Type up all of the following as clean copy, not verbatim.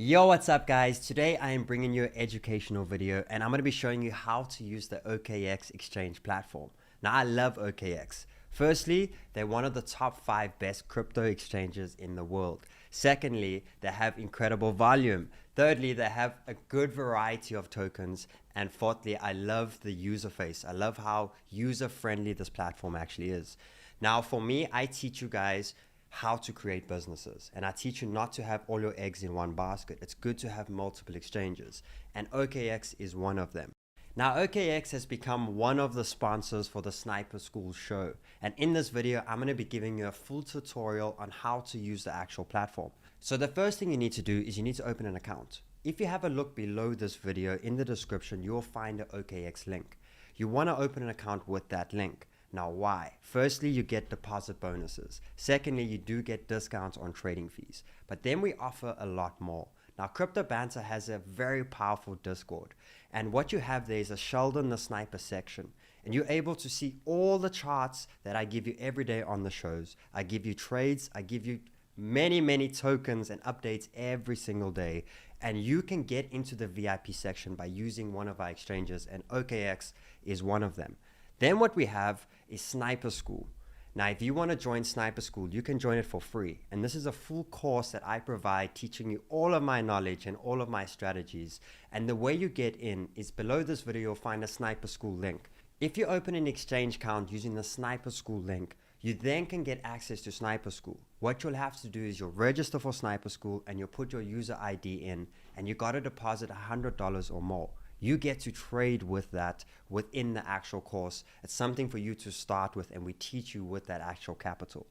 Yo, what's up guys? Today I am bringing you an educational video and I'm going to be showing you how to use the OKX exchange platform. Now I love OKX. Firstly, they're one of the top 5 best crypto exchanges in the world. Secondly, they have incredible volume. Thirdly, they have a good variety of tokens. And fourthly, I love the user face. I love how user-friendly this platform actually is. Now for me, I teach you guys how to create businesses, and I teach you not to have all your eggs in one basket. It's good to have multiple exchanges, and OKX is one of them. Now OKX has become one of the sponsors for the Sniper School show, and in this video I'm going to be giving you a full tutorial on how to use the actual platform. So the first thing you need to do is you need to open an account. If you have a look below this video in the description, you'll find the OKX link. You want to open an account with that link. Now why? Firstly, you get deposit bonuses. Secondly, you do get discounts on trading fees. But then we offer a lot more. Now Crypto Banter has a very powerful Discord. And what you have there is a Sheldon the Sniper section. And you're able to see all the charts that I give you every day on the shows. I give you trades. I give you many tokens and updates every single day. And you can get into the VIP section by using one of our exchanges, and OKX is one of them. Then what we have is Sniper School. Now, if you want to join Sniper School, you can join it for free. And this is a full course that I provide, teaching you all of my knowledge and all of my strategies. And the way you get in is below this video, you'll find a Sniper School link. If you open an exchange account using the Sniper School link, you then can get access to Sniper School. What you'll have to do is you'll register for Sniper School and you'll put your user ID in, and you got to deposit $100 or more. You get to trade with that within the actual course. It's something for you to start with, and we teach you with that actual capital.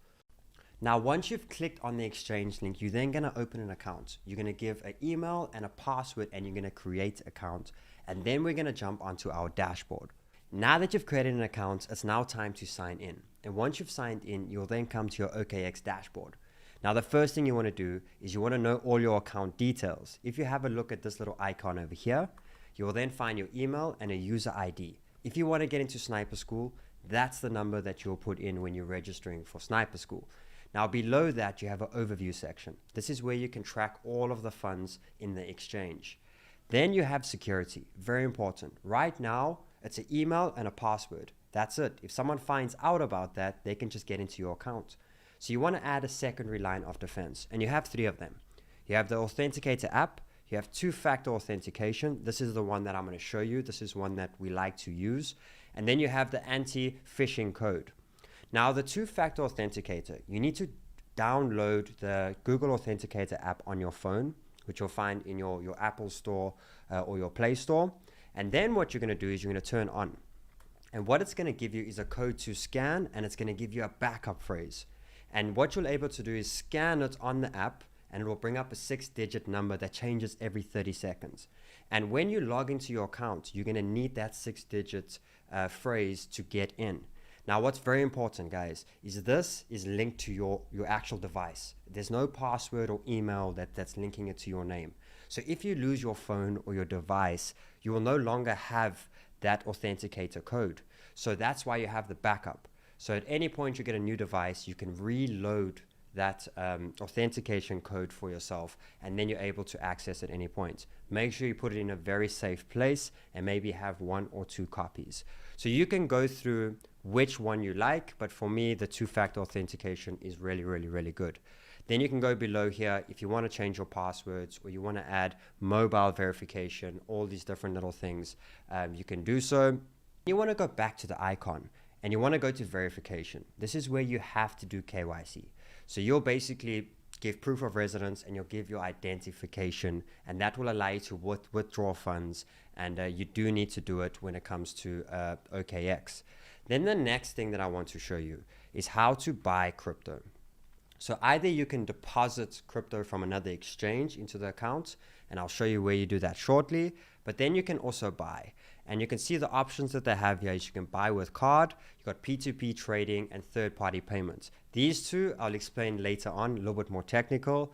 Now, once you've clicked on the exchange link, you're then going to open an account. You're going to give an email and a password, and you're going to create an account. And then we're going to jump onto our dashboard. Now that you've created an account, it's now time to sign in. And once you've signed in, you'll then come to your OKX dashboard. Now, the first thing you want to do is you want to know all your account details. If you have a look at this little icon over here, you will then find your email and a user ID. If you want to get into Sniper School, that's the number that you'll put in when you're registering for Sniper School. Now below that, you have an overview section. This is where you can track all of the funds in the exchange. Then you have security, very important. Right now, it's an email and a password. That's it. If someone finds out about that, they can just get into your account. So you want to add a secondary line of defense, and you have 3 of them. You have the Authenticator app. You have 2-factor authentication. This is the one that I'm going to show you. This is one that we like to use. And then you have the anti-phishing code. Now, the 2-factor authenticator, you need to download the Google Authenticator app on your phone, which you'll find in your Apple Store or your Play Store. And then what you're going to do is you're going to turn on. And what it's going to give you is a code to scan, and it's going to give you a backup phrase. And what you're able to do is scan it on the app, and it will bring up a 6-digit number that changes every 30 seconds. And when you log into your account, you're going to need that 6-digit phrase to get in. Now, what's very important, guys, is this is linked to your actual device. There's no password or email that's linking it to your name. So if you lose your phone or your device, you will no longer have that authenticator code. So that's why you have the backup. So at any point you get a new device, you can reload that authentication code for yourself, and then you're able to access at any point. Make sure you put it in a very safe place and maybe have 1 or 2 copies. So you can go through which one you like, but for me, the 2-factor authentication is really good. Then you can go below here if you want to change your passwords or you want to add mobile verification, all these different little things, you can do so. You want to go back to the icon and you want to go to verification. This is where you have to do KYC. So you'll basically give proof of residence and you'll give your identification, and that will allow you to withdraw funds, and you do need to do it when it comes to OKX. Then the next thing that I want to show you is how to buy crypto. So either you can deposit crypto from another exchange into the account, and I'll show you where you do that shortly, but then you can also buy. And you can see the options that they have here is you can buy with card, you've got P2P trading and third-party payments. These two I'll explain later on, a little bit more technical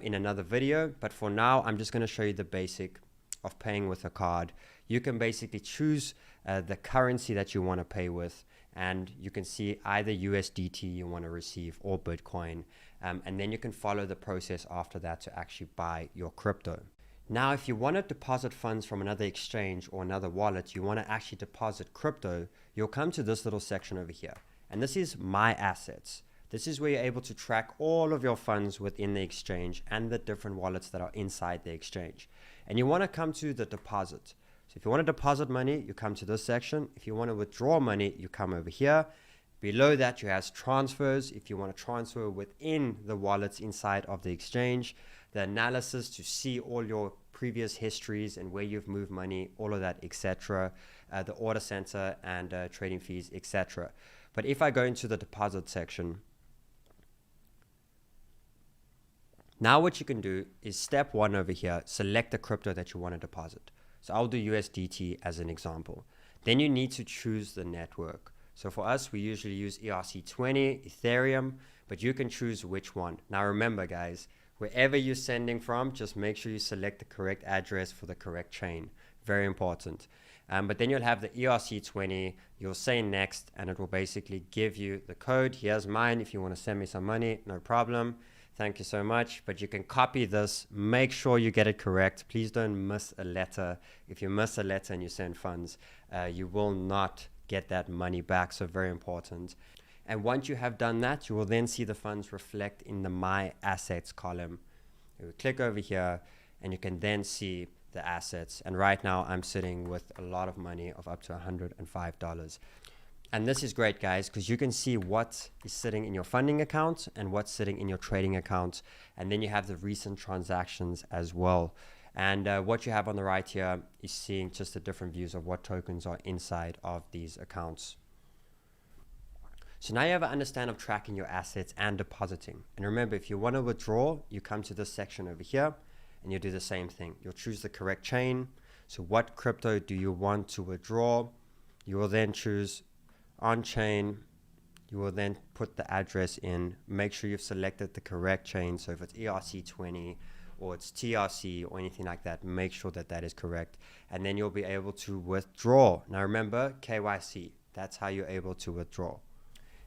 in another video, but for now I'm just going to show you the basic of paying with a card. You can basically choose the currency that you want to pay with, and you can see either USDT you want to receive or Bitcoin, and then you can follow the process after that to actually buy your crypto. Now, if you want to deposit funds from another exchange or another wallet, you want to actually deposit crypto, you'll come to this little section over here, and this is My Assets. This is where you're able to track all of your funds within the exchange and the different wallets that are inside the exchange. And you want to come to the deposit. So if you want to deposit money, you come to this section. If you want to withdraw money, you come over here. Below that, you have transfers. If you want to transfer within the wallets inside of the exchange, the analysis to see all your previous histories and where you've moved money, all of that, etc. The order center and trading fees, etc. But if I go into the deposit section, now what you can do is step 1 over here, select the crypto that you want to deposit. So I'll do USDT as an example. Then you need to choose the network. So for us, we usually use ERC20, Ethereum, but you can choose which one. Now remember guys, wherever you're sending from, just make sure you select the correct address for the correct chain. Very important. But then you'll have the ERC20, you'll say next, and it will basically give you the code. Here's mine. If you want to send me some money, no problem. Thank you so much. But you can copy this. Make sure you get it correct. Please don't miss a letter. If you miss a letter and you send funds, you will not get that money back. So very important. And once you have done that, you will then see the funds reflect in the My Assets column. You click over here and you can then see the assets. And right now I'm sitting with a lot of money of up to $105. And this is great guys, because you can see what is sitting in your funding account and what's sitting in your trading account. And then you have the recent transactions as well. And what you have on the right here is seeing just the different views of what tokens are inside of these accounts. So now you have an understanding of tracking your assets and depositing. And remember, if you want to withdraw, you come to this section over here and you do the same thing. You'll choose the correct chain. So what crypto do you want to withdraw? You will then choose on-chain. You will then put the address in. Make sure you've selected the correct chain. So if it's ERC20 or it's TRC or anything like that, make sure that that is correct. And then you'll be able to withdraw. Now remember, KYC. That's how you're able to withdraw.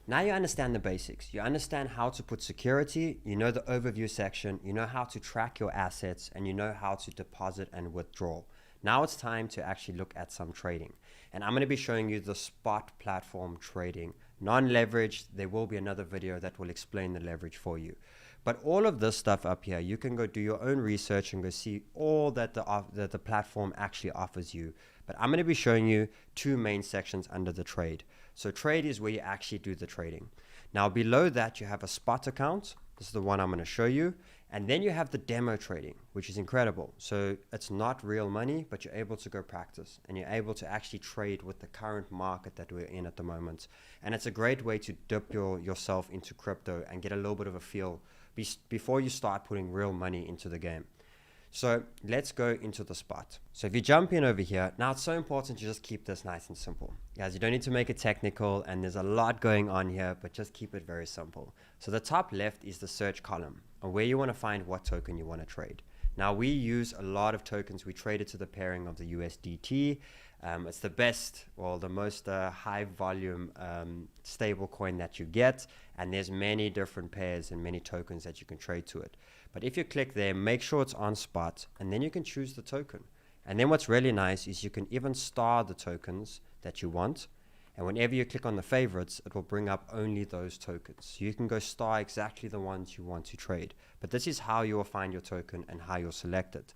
Now you understand the basics. You understand how to put security. You know the overview section. You know how to track your assets, and you know how to deposit and withdraw. Now it's time to actually look at some trading. And I'm going to be showing you the spot platform trading. Non-leveraged, there will be another video that will explain the leverage for you. But all of this stuff up here, you can go do your own research and go see all that the platform actually offers you. But I'm going to be showing you 2 main sections under the trade. So trade is where you actually do the trading. Now below that, you have a spot account. This is the one I'm going to show you. And then you have the demo trading, which is incredible. So it's not real money, but you're able to go practice and you're able to actually trade with the current market that we're in at the moment. And it's a great way to dip yourself into crypto and get a little bit of a feel before you start putting real money into the game. So let's go into the spot. So if you jump in over here, now it's so important to just keep this nice and simple. Guys, you don't need to make it technical, and there's a lot going on here, but just keep it very simple. So the top left is the search column, or where you want to find what token you want to trade. Now we use a lot of tokens. We trade it to the pairing of the USDT. It's the best, well, the most high volume stable coin that you get. And there's many different pairs and many tokens that you can trade to it. But if you click there, make sure it's on spot, and then you can choose the token. And then what's really nice is you can even star the tokens that you want. And whenever you click on the favorites, it will bring up only those tokens. So you can go star exactly the ones you want to trade. But this is how you will find your token and how you'll select it.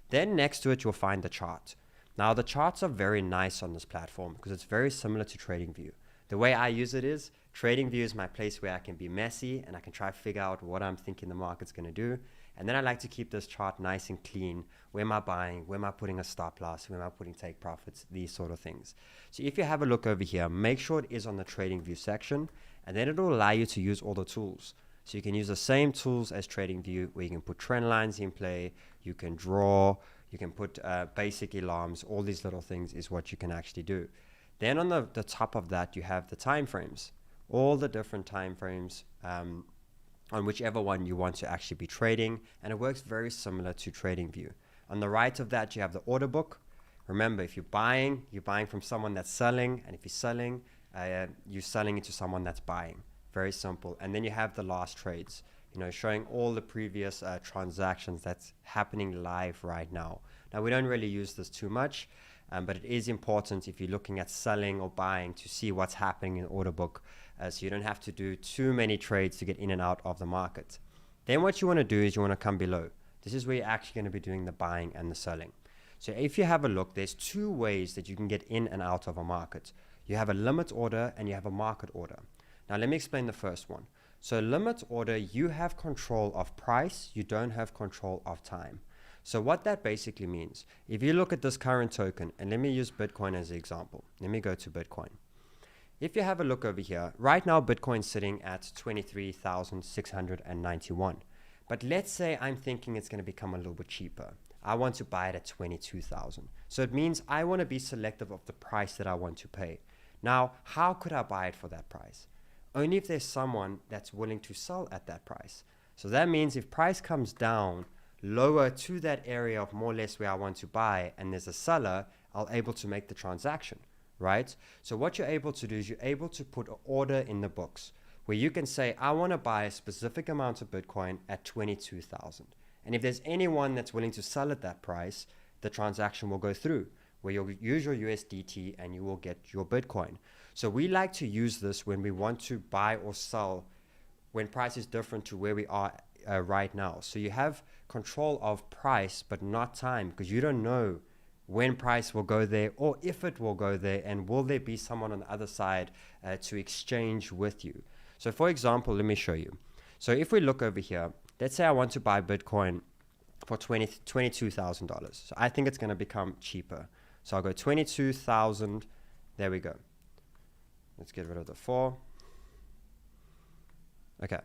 Then next to it, you'll find the chart. Now the charts are very nice on this platform because it's very similar to TradingView. The way I use it is, TradingView is my place where I can be messy and I can try to figure out what I'm thinking the market's going to do. And then I like to keep this chart nice and clean. Where am I buying? Where am I putting a stop loss? Where am I putting take profits? These sort of things. So if you have a look over here, make sure it is on the TradingView section, and then it will allow you to use all the tools. So you can use the same tools as TradingView, where you can put trend lines in play, you can draw, you can put basic alarms. All these little things is what you can actually do. Then on the top of that, you have the time frames, all the different time frames on whichever one you want to actually be trading, and it works very similar to TradingView. On the right of that, you have the order book. Remember, if you're buying from someone that's selling, and if you're selling, you're selling it to someone that's buying. Very simple. And then you have the last trades, showing all the previous transactions that's happening live right now. Now, we don't really use this too much, but it is important if you're looking at selling or buying to see what's happening in the order book, so you don't have to do too many trades to get in and out of the market. Then what you want to do is you want to come below. This is where you're actually going to be doing the buying and the selling. So if you have a look, there's two ways that you can get in and out of a market. You have a limit order and you have a market order. Now let me explain the first one. So limit order, you have control of price, you don't have control of time. So what that basically means, if you look at this current token, and let me use Bitcoin as an example. Let me go to Bitcoin. If you have a look over here, right now Bitcoin's sitting at 23,691. But let's say I'm thinking it's going to become a little bit cheaper. I want to buy it at 22,000. So it means I want to be selective of the price that I want to pay. Now, how could I buy it for that price? Only if there's someone that's willing to sell at that price. So that means if price comes down lower to that area of more or less where I want to buy and there's a seller, I'll able to make the transaction, right? So what you're able to do is you're able to put an order in the books where you can say, I want to buy a specific amount of Bitcoin at 22,000. And if there's anyone that's willing to sell at that price, the transaction will go through where you'll use your USDT and you will get your Bitcoin. So we like to use this when we want to buy or sell when price is different to where we are right now. So you have control of price, but not time, because you don't know when price will go there or if it will go there, and will there be someone on the other side to exchange with you. So for example, let me show you. So if we look over here, let's say I want to buy Bitcoin for $22,000. So I think it's going to become cheaper. So I'll go 22,000. There we go. Let's get rid of the 4. Okay.